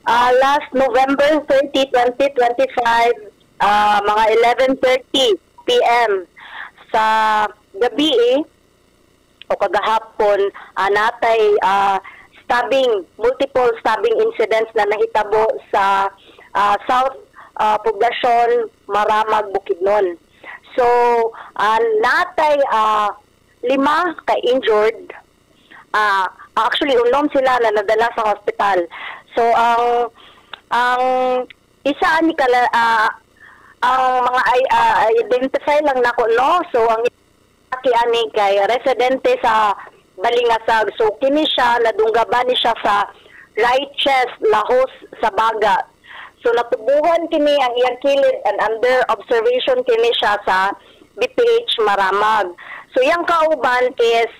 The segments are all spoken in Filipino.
Last November 30, 2025, mga 11:30 p.m. sa gabi o kagahapon, natay multiple stabbing incidents na nahitabo sa South Poblacion, Maramag, Bukidnon. So, natay 5 ka-injured. Actually, unom sila na nadala sa hospital. So, ang isa ni ang mga identify lang nako, no? So, ang ani kay residente sa Balingasag. So, kini siya, nadunggaban ni siya sa right chest, lahos sa baga. So, natubuhan kini ang iyang kilid and under observation kini siya sa BPH Maramag. So, iyang kauban is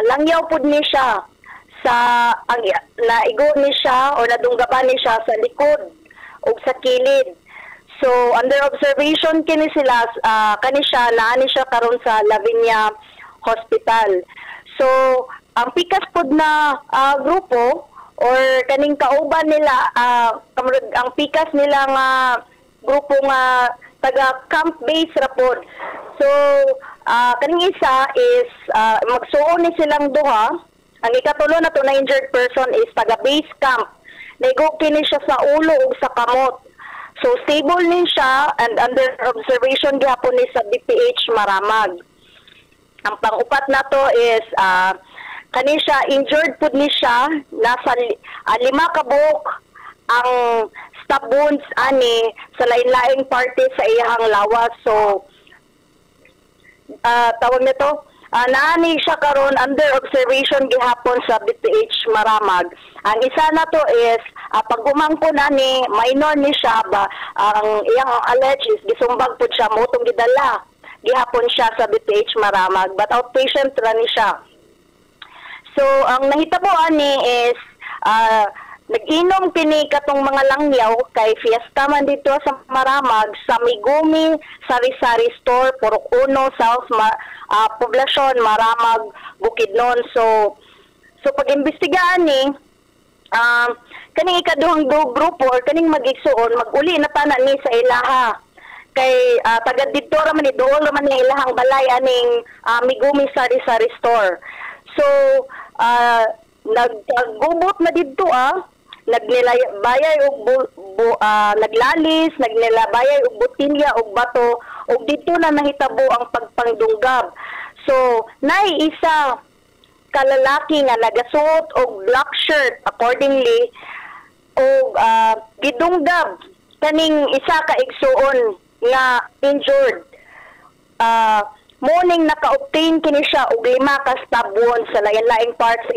langyaw pud ni siya sa naigo ni siya o nadunggaban ni siya sa likod o sa kilid. So under observation kini sila kani siya naani siya karon sa Lavinia Hospital. So ang pikas pud na grupo or kaning kauban nila ang pikas nila nga grupo nga taga camp base ra pod. So kaning isa is magsuon ni silang duha. Ang ikatulo na to na injured person is taga base camp. Naigo kini siya sa ulo ug sa kamot. So stable ni siya and under observation gyapon ni sa BPH Maramag. Ang pang-upat na to is kani siya injured pud ni siya, nasa 5 ka buok ang stab wounds ani sa lain-laing parte sa iyang lawas. So tawag nito naani siya karon under observation gihapon sa BPH Maramag. Ang isa na to is pag-umangko na ni minor ni siya ba ang iyang alleged is gisumbag pud siya motong gidala gihapon siya sa BPH Maramag but outpatient ra ni siya. So ang nahitabo ani is nag-inom kini katong mga langyaw kay fiesta man dito sa Maramag sa Migumi Sari-Sari Store, Purok 1, South Poblacion, Maramag, Bukidnon. So pag-imbestigaan ni kaning ikaduhang grupo or kaning mag-igsuon mag-uli na tana ni sa ilaha kay taga dito ra man ni dool ra man ni ilahang balay aning Migumi Sari-Sari Store. So naggubot na dito nagnilabayay og naglalis, nagnilabayay og botilya og bato og dito na nahitabo ang pagpangdunggab. So nay isa kalalaki nga nagasuot og black shirt accordingly og gidunggab kaning isa ka igsuon nga injured. Morning naka-obtain kini siya og 5 ka stab wounds sa lain-laing parts sa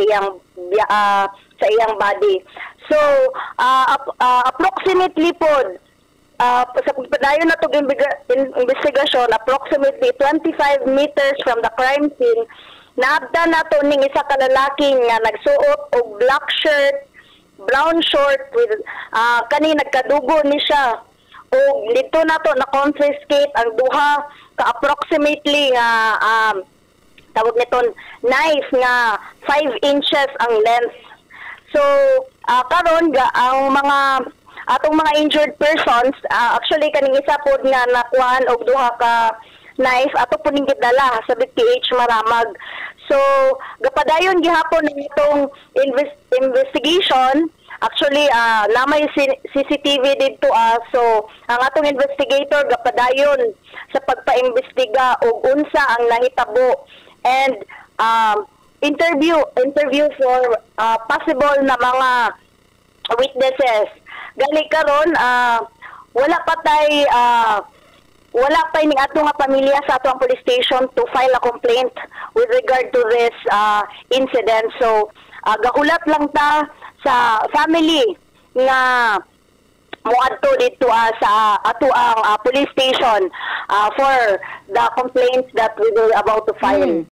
iyang body. So approximately pod sa pagpadayon na tong investigasyon, approximately 25 meters from the crime scene, naabda na to ning isa ka lalaki nga nagsuot og black shirt, brown short with kani nagkadugo ni siya. O dito na to na confiscate ang duha ka approximately nga tawag nito knife nga 5 inches ang length. So karon ang mga atong mga injured persons actually kaning isa pod nga nakuan og duha ka knife ato po ning gidala sa BPH Maramag. So gapadayon gihapon nitong investigation. Actually, namay CCTV dito so ang atong investigator gapadayon sa pagpaimbestiga og unsa ang nahitabo and interview for possible na mga witnesses. Gali karon wala pa ning atong pamilya sa atong police station to file a complaint with regard to this incident. So gahulat lang ta sa family nga moadto dito sa ato ang police station for the complaints that we will about to file.